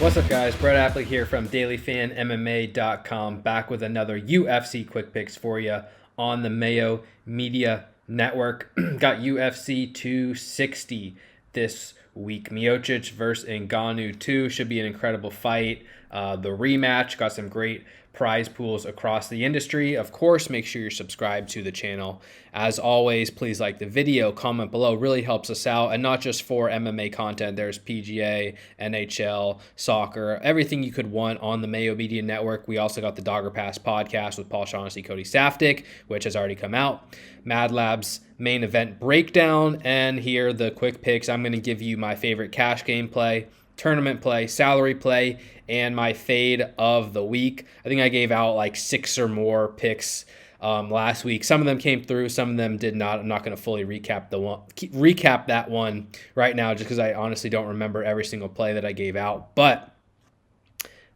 What's up, guys? Brett Appley here from dailyfanmma.com, back with another UFC quick picks for you on the Mayo Media Network. Got UFC 260 this week. Miocic versus Ngannou 2 should be an incredible fight. The rematch got some great prize pools across the industry. Of course, make sure you're subscribed to the channel. As always, please like the video, comment below, really helps us out. And not just for MMA content, there's PGA, NHL, soccer, everything you could want on the Mayo Media Network. We also got the Dogger Pass podcast with Paul Shaughnessy, Cody Saftik, which has already come out. Mad Labs main event breakdown, and here the quick picks. I'm going to give you my favorite cash game play, tournament play, salary play, and my fade of the week. I think I gave out like 6 or more picks last week. Some of them came through, some of them did not. I'm not going to fully recap that one right now, just because I honestly don't remember every single play that I gave out. But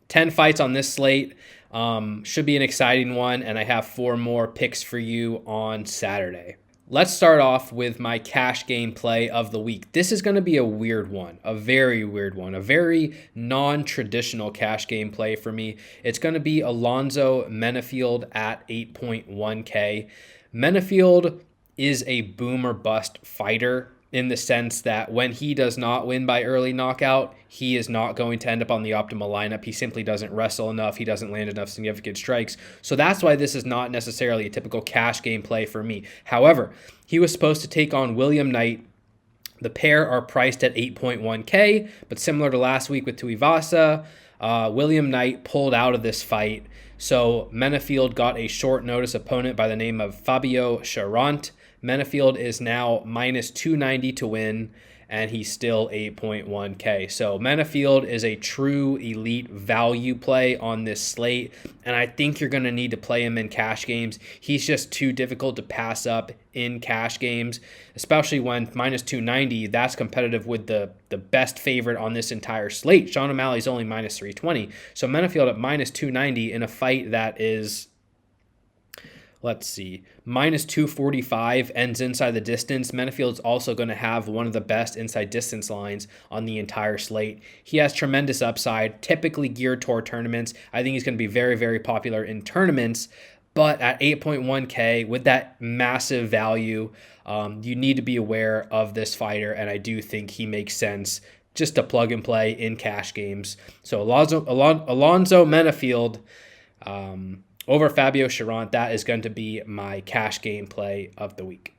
10 fights on this slate. Should be an exciting one, and I have 4 more picks for you on Saturday. Let's start off with my cash game play of the week. This is going to be a weird one, a very weird one, a very non-traditional cash game play for me. It's going to be Alonzo Menifield at 8.1K. Menifield is a boom or bust fighter in the sense that when he does not win by early knockout, he is not going to end up on the optimal lineup. He simply doesn't wrestle enough. He doesn't land enough significant strikes. So that's why this is not necessarily a typical cash game play for me. However, he was supposed to take on William Knight. The pair are priced at 8.1K, but similar to last week with Tuivasa, William Knight pulled out of this fight. So Menifield got a short notice opponent by the name of Fabio Cherant. Menifield is now minus 290 to win, and he's still 8.1K. So Menifield is a true elite value play on this slate, and I think you're going to need to play him in cash games. He's just too difficult to pass up in cash games, especially when minus 290, that's competitive with the best favorite on this entire slate. Sean O'Malley's only minus 320. So Menifield at minus 290 in a fight that is, let's see, minus 245, ends inside the distance. Menifield's also going to have one of the best inside distance lines on the entire slate. He has tremendous upside, typically geared toward tournaments. I think he's going to be very, very popular in tournaments. But at 8.1K, with that massive value, you need to be aware of this fighter, and I do think he makes sense just to plug and play in cash games. So Alonzo Menifield, over Fabio Cherant, that is going to be my cash game play of the week.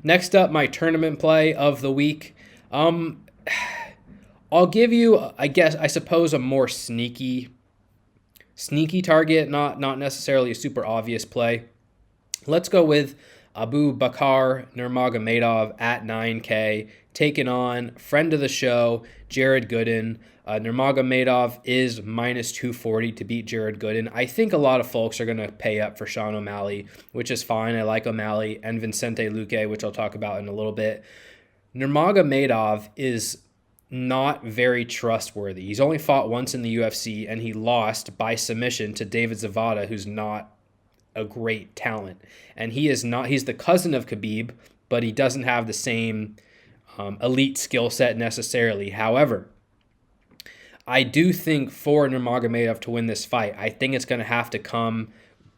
Next up, my tournament play of the week. I'll give you, I suppose, a more sneaky target, not necessarily a super obvious play. Let's go with Abu Bakr Nurmagomedov at 9K, taking on friend of the show, Jared Gooden. Nurmagomedov is minus 240 to beat Jared Gooden. I think a lot of folks are going to pay up for Sean O'Malley, which is fine. I like O'Malley and Vicente Luque, which I'll talk about in a little bit. Nurmagomedov is not very trustworthy. He's only fought once in the UFC, and he lost by submission to David Zavada, who's not a great talent. And he's the cousin of Khabib, but he doesn't have the same elite skill set necessarily. However, I do think for Nurmagomedov to win this fight, I think it's going to have to come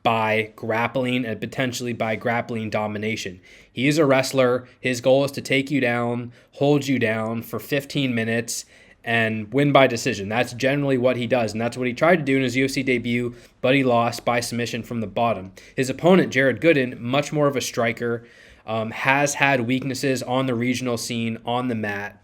by grappling and potentially by grappling domination. He is a wrestler. His goal is to take you down, hold you down for 15 minutes, and win by decision. That's generally what he does, and that's what he tried to do in his UFC debut, but he lost by submission from the bottom. His opponent, Jared Gooden, much more of a striker, has had weaknesses on the regional scene, on the mat.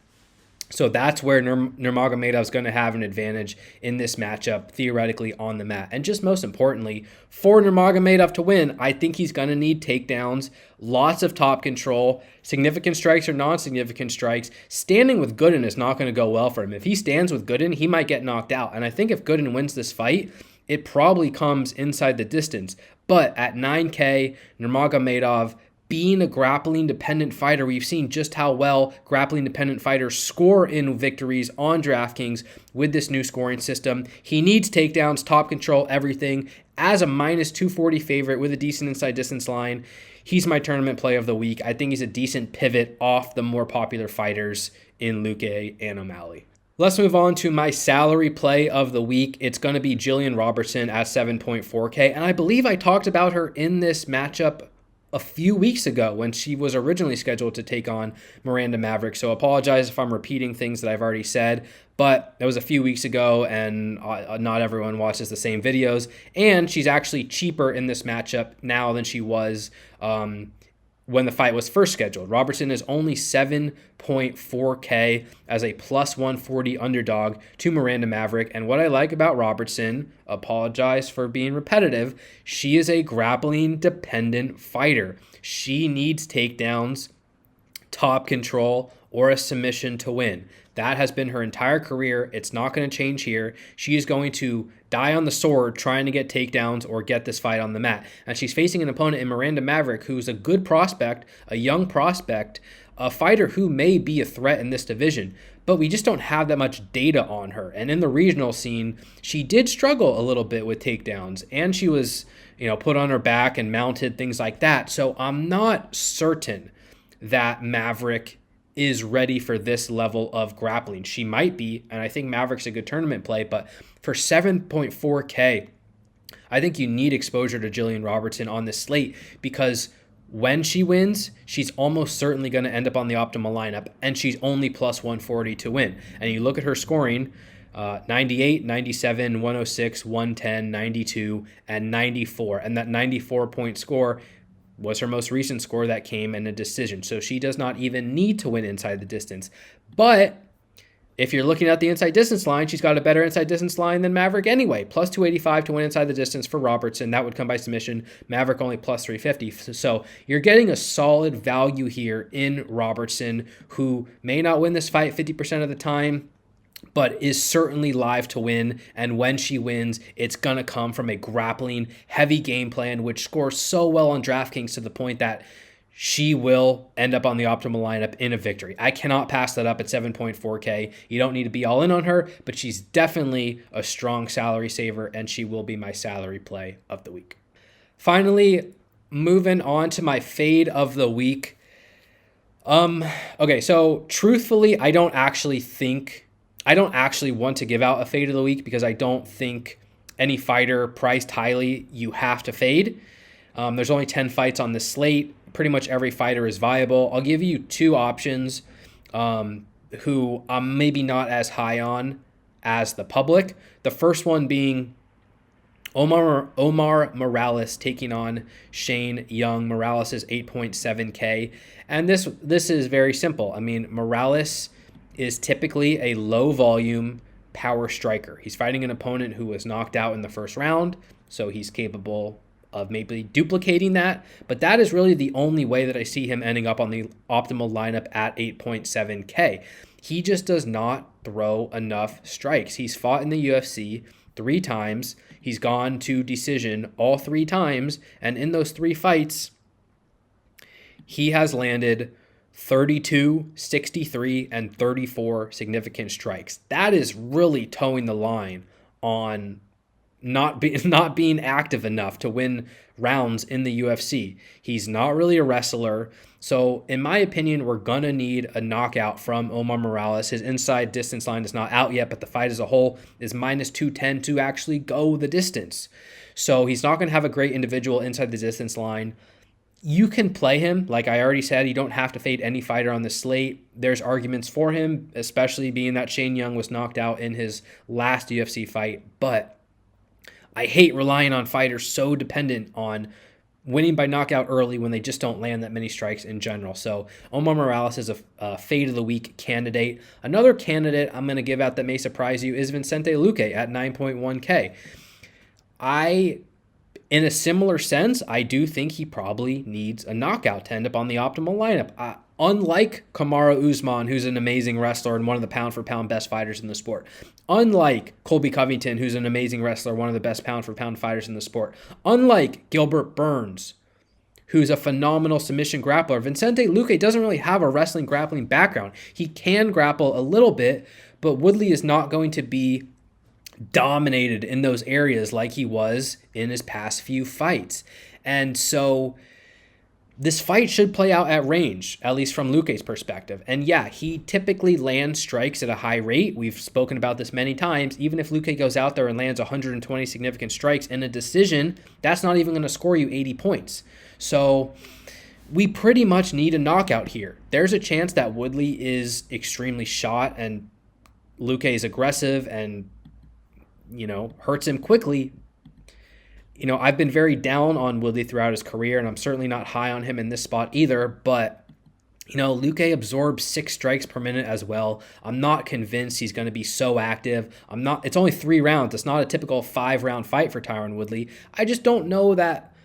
So that's where Nurmagomedov is going to have an advantage in this matchup, theoretically on the mat. And just most importantly, for Nurmagomedov to win, I think he's going to need takedowns, lots of top control, significant strikes or non-significant strikes. Standing with Gooden is not going to go well for him. If he stands with Gooden, he might get knocked out. And I think if Gooden wins this fight, it probably comes inside the distance. But at 9K, Nurmagomedov, being a grappling-dependent fighter, we've seen just how well grappling-dependent fighters score in victories on DraftKings with this new scoring system. He needs takedowns, top control, everything. As a minus 240 favorite with a decent inside distance line, he's my tournament play of the week. I think he's a decent pivot off the more popular fighters in Luque and O'Malley. Let's move on to my salary play of the week. It's going to be Jillian Robertson at 7.4K. And I believe I talked about her in this matchup a few weeks ago when she was originally scheduled to take on Miranda Maverick. So apologize if I'm repeating things that I've already said, but that was a few weeks ago and not everyone watches the same videos. And she's actually cheaper in this matchup now than she was when the fight was first scheduled. Robertson is only 7.4K as a plus 140 underdog to Miranda Maverick. And what I like about Robertson, apologize for being repetitive, she is a grappling dependent fighter. She needs takedowns, top control, or a submission to win. That has been her entire career. It's not going to change here. She is going to die on the sword trying to get takedowns or get this fight on the mat. And she's facing an opponent in Miranda Maverick, who's a good prospect, a young prospect, a fighter who may be a threat in this division. But we just don't have that much data on her. And in the regional scene, she did struggle a little bit with takedowns. And she was, put on her back and mounted, things like that. So I'm not certain that Maverick is ready for this level of grappling. She might be, and I think Maverick's a good tournament play, but for 7.4K, I think you need exposure to Jillian Robertson on this slate because when she wins, she's almost certainly going to end up on the optimal lineup, and she's only plus 140 to win. And you look at her scoring, 98, 97, 106, 110, 92, and 94. And that 94-point score was her most recent score that came in a decision. So she does not even need to win inside the distance. But if you're looking at the inside distance line, she's got a better inside distance line than Maverick anyway. Plus 285 to win inside the distance for Robertson. That would come by submission. Maverick only plus 350. So you're getting a solid value here in Robertson, who may not win this fight 50% of the time, but is certainly live to win. And when she wins, it's going to come from a grappling, heavy game plan, which scores so well on DraftKings to the point that she will end up on the optimal lineup in a victory. I cannot pass that up at 7.4K. You don't need to be all in on her, but she's definitely a strong salary saver, and she will be my salary play of the week. Finally, moving on to my fade of the week. Okay, so truthfully, I don't actually want to give out a fade of the week because I don't think any fighter priced highly you have to fade. There's only 10 fights on this slate. Pretty much every fighter is viable. I'll give you two options who I'm maybe not as high on as the public. The first one being Omar Morales taking on Shane Young. Morales is 8.7K. And this is very simple. I mean, Morales is typically a low volume power striker. He's fighting an opponent who was knocked out in the first round, so he's capable of maybe duplicating that, but that is really the only way that I see him ending up on the optimal lineup at 8.7K. He just does not throw enough strikes. He's fought in the UFC 3 times. He's gone to decision all 3 times, and in those 3 fights, he has landed 32, 63, and 34 significant strikes. That is really towing the line on not being active enough to win rounds in the UFC. He's not really a wrestler. So in my opinion, we're going to need a knockout from Omar Morales. His inside distance line is not out yet, but the fight as a whole is minus 210 to actually go the distance. So he's not going to have a great individual inside the distance line. You can play him. Like I already said, you don't have to fade any fighter on the slate. There's arguments for him, especially being that Shane Young was knocked out in his last UFC fight. But I hate relying on fighters so dependent on winning by knockout early when they just don't land that many strikes in general. So Omar Morales is a fade of the week candidate. Another candidate I'm going to give out that may surprise you is Vicente Luque at 9.1K. In a similar sense, I do think he probably needs a knockout to end up on the optimal lineup. Unlike Kamaru Usman, who's an amazing wrestler and one of the pound-for-pound best fighters in the sport. Unlike Colby Covington, who's an amazing wrestler, one of the best pound-for-pound fighters in the sport. Unlike Gilbert Burns, who's a phenomenal submission grappler, Vicente Luque doesn't really have a wrestling grappling background. He can grapple a little bit, but Woodley is not going to be dominated in those areas like he was in his past few fights. And so this fight should play out at range, at least from Luque's perspective. And yeah, he typically lands strikes at a high rate. We've spoken about this many times. Even if Luque goes out there and lands 120 significant strikes in a decision, that's not even going to score you 80 points. So we pretty much need a knockout here. There's a chance that Woodley is extremely shot and Luque is aggressive and, hurts him quickly. I've been very down on Woodley throughout his career, and I'm certainly not high on him in this spot either, but, Luque absorbs 6 strikes per minute as well. I'm not convinced he's going to be so active. It's only 3 rounds. It's not a typical 5-round fight for Tyron Woodley. I just don't know that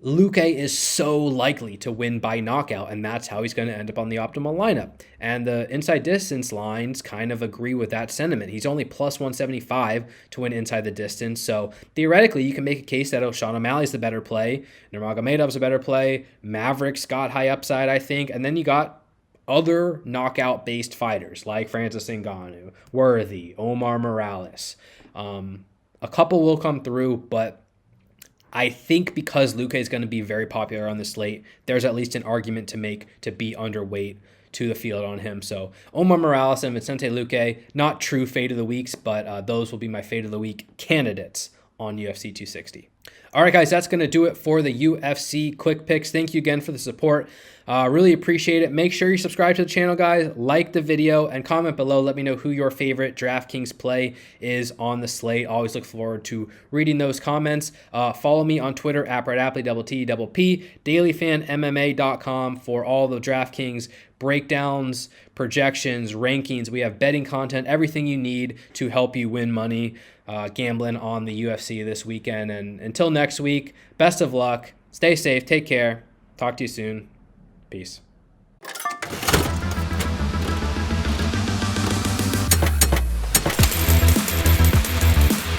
Luque is so likely to win by knockout, and that's how he's going to end up on the optimal lineup. And the inside distance lines kind of agree with that sentiment. He's only plus 175 to win inside the distance. So theoretically, you can make a case that Sean O'Malley's the better play, Nurmagomedov's a better play, Maverick's got high upside, I think, and then you got other knockout-based fighters like Francis Ngannou, Worthy, Omar Morales. A couple will come through, but I think because Luque is going to be very popular on the slate, there's at least an argument to make to be underweight to the field on him. So Omar Morales and Vicente Luque, not true fade of the weeks, but those will be my fade of the week candidates on UFC 260. All right, guys, that's going to do it for the UFC Quick Picks. Thank you again for the support. Really appreciate it. Make sure you subscribe to the channel, guys. Like the video and comment below. Let me know who your favorite DraftKings play is on the slate. Always look forward to reading those comments. Follow me on Twitter at Appley, @TTPP, dailyfanmma.com for all the DraftKings breakdowns, projections, rankings. We have betting content, everything you need to help you win money gambling on the UFC this weekend. And until next week, best of luck. Stay safe. Take care. Talk to you soon. Peace.